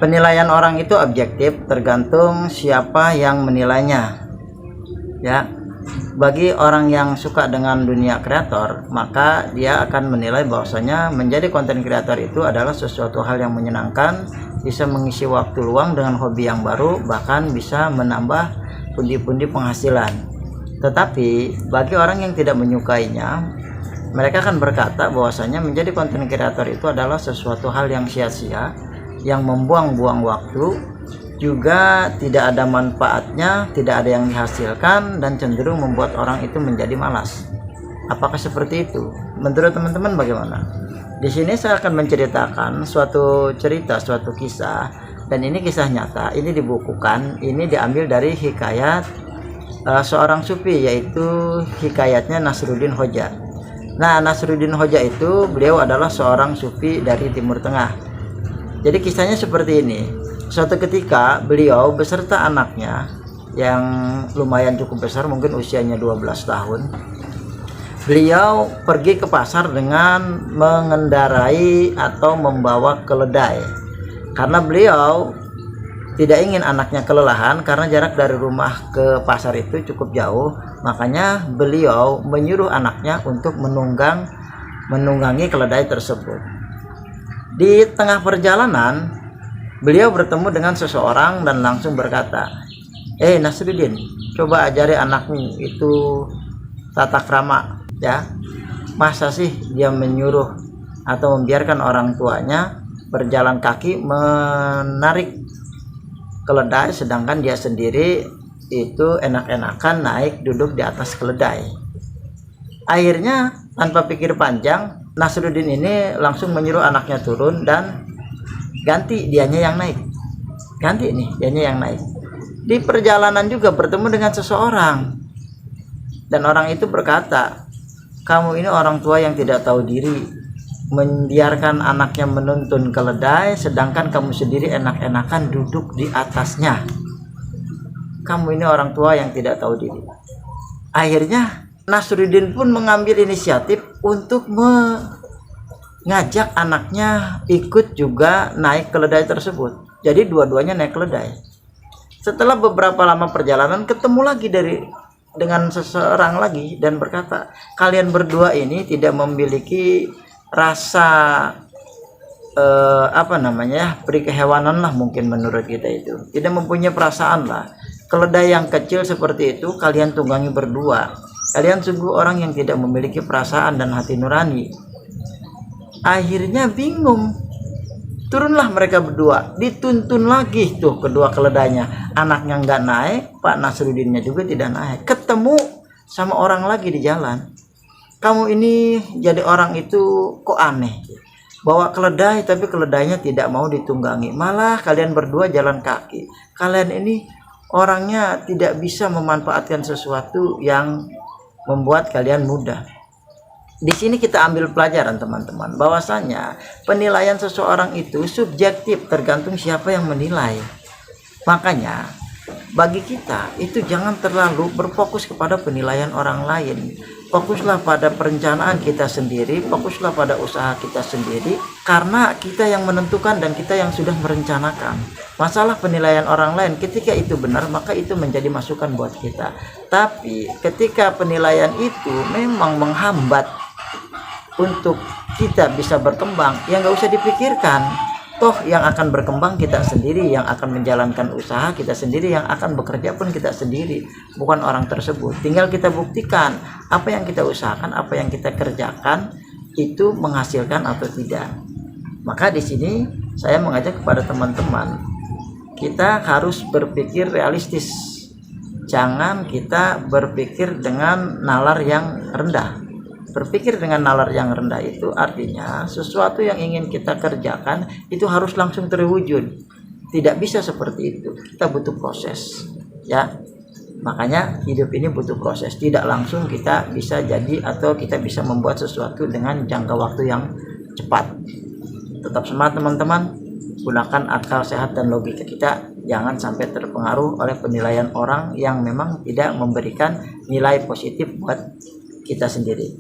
Penilaian orang itu objektif, tergantung siapa yang menilainya. Ya, bagi orang yang suka dengan dunia kreator, maka dia akan menilai bahwasanya menjadi konten kreator itu adalah sesuatu hal yang menyenangkan, bisa mengisi waktu luang dengan hobi yang baru, bahkan bisa menambah pundi-pundi penghasilan. Tetapi bagi orang yang tidak menyukainya, mereka akan berkata bahwasanya menjadi konten kreator itu adalah sesuatu hal yang sia-sia, yang membuang-buang waktu, juga tidak ada manfaatnya, tidak ada yang dihasilkan, dan cenderung membuat orang itu menjadi malas. Apakah seperti itu? Menurut teman-teman bagaimana? Di sini saya akan menceritakan suatu cerita, suatu kisah, dan ini kisah nyata. Ini dibukukan, ini diambil dari hikayat seorang sufi, yaitu hikayatnya Nasruddin Hoja. Nah, Nasruddin Hoja itu beliau adalah seorang sufi dari Timur Tengah. Jadi kisahnya seperti ini. Suatu ketika beliau beserta anaknya yang lumayan cukup besar, mungkin usianya 12 tahun. Beliau pergi ke pasar dengan mengendarai atau membawa keledai. Karena beliau tidak ingin anaknya kelelahan, karena jarak dari rumah ke pasar itu cukup jauh. Makanya beliau menyuruh anaknya untuk menunggangi keledai tersebut. Di tengah perjalanan, beliau bertemu dengan seseorang dan langsung berkata, Nasruddin, coba ajari anakmu itu tata krama, ya. Masa sih dia menyuruh atau membiarkan orang tuanya berjalan kaki menarik keledai, sedangkan dia sendiri itu enak-enakan naik duduk di atas keledai. Akhirnya tanpa pikir panjang, Nasruddin ini langsung menyuruh anaknya turun dan ganti dianya yang naik. Di perjalanan juga bertemu dengan seseorang, dan orang itu berkata, kamu ini orang tua yang tidak tahu diri, membiarkan anaknya menuntun keledai, sedangkan kamu sendiri enak-enakan duduk di atasnya. Kamu ini orang tua yang tidak tahu diri. Akhirnya Nasruddin pun mengambil inisiatif untuk mengajak anaknya ikut juga naik keledai tersebut. Jadi dua-duanya naik keledai. Setelah beberapa lama perjalanan, ketemu lagi dengan seseorang lagi dan berkata, kalian berdua ini tidak memiliki rasa perikehewanan lah, mungkin menurut kita itu. Tidak mempunyai perasaan lah. Keledai yang kecil seperti itu kalian tunggangi berdua. Kalian sungguh orang yang tidak memiliki perasaan dan hati nurani. Akhirnya bingung. Turunlah mereka berdua, dituntun lagi tuh kedua keledainya. Anaknya nggak naik, Pak Nasruddinnya juga tidak naik. Ketemu sama orang lagi di jalan. Kamu ini jadi orang itu kok aneh. Bawa keledai tapi keledainya tidak mau ditunggangi. Malah kalian berdua jalan kaki. Kalian ini orangnya tidak bisa memanfaatkan sesuatu yang membuat kalian mudah. Di sini kita ambil pelajaran teman-teman, bahwasanya penilaian seseorang itu subjektif, tergantung siapa yang menilai. Makanya bagi kita itu jangan terlalu berfokus kepada penilaian orang lain. Fokuslah pada perencanaan kita sendiri, fokuslah pada usaha kita sendiri, karena kita yang menentukan dan kita yang sudah merencanakan. Masalah penilaian orang lain, ketika itu benar maka itu menjadi masukan buat kita. Tapi ketika penilaian itu memang menghambat untuk kita bisa berkembang, ya nggak usah dipikirkan. Toh yang akan berkembang kita sendiri, yang akan menjalankan usaha kita sendiri, yang akan bekerja pun kita sendiri, bukan orang tersebut. Tinggal kita buktikan apa yang kita usahakan, apa yang kita kerjakan itu menghasilkan atau tidak. Maka di sini saya mengajak kepada teman-teman, kita harus berpikir realistis. Jangan kita berpikir dengan nalar yang rendah. Berpikir dengan nalar yang rendah itu artinya sesuatu yang ingin kita kerjakan itu harus langsung terwujud. Tidak bisa seperti itu. Kita butuh proses, ya. Makanya hidup ini butuh proses. Tidak langsung kita bisa jadi atau kita bisa membuat sesuatu dengan jangka waktu yang cepat. Tetap semangat teman-teman. Gunakan akal sehat dan logika kita. Jangan sampai terpengaruh oleh penilaian orang yang memang tidak memberikan nilai positif buat kita sendiri.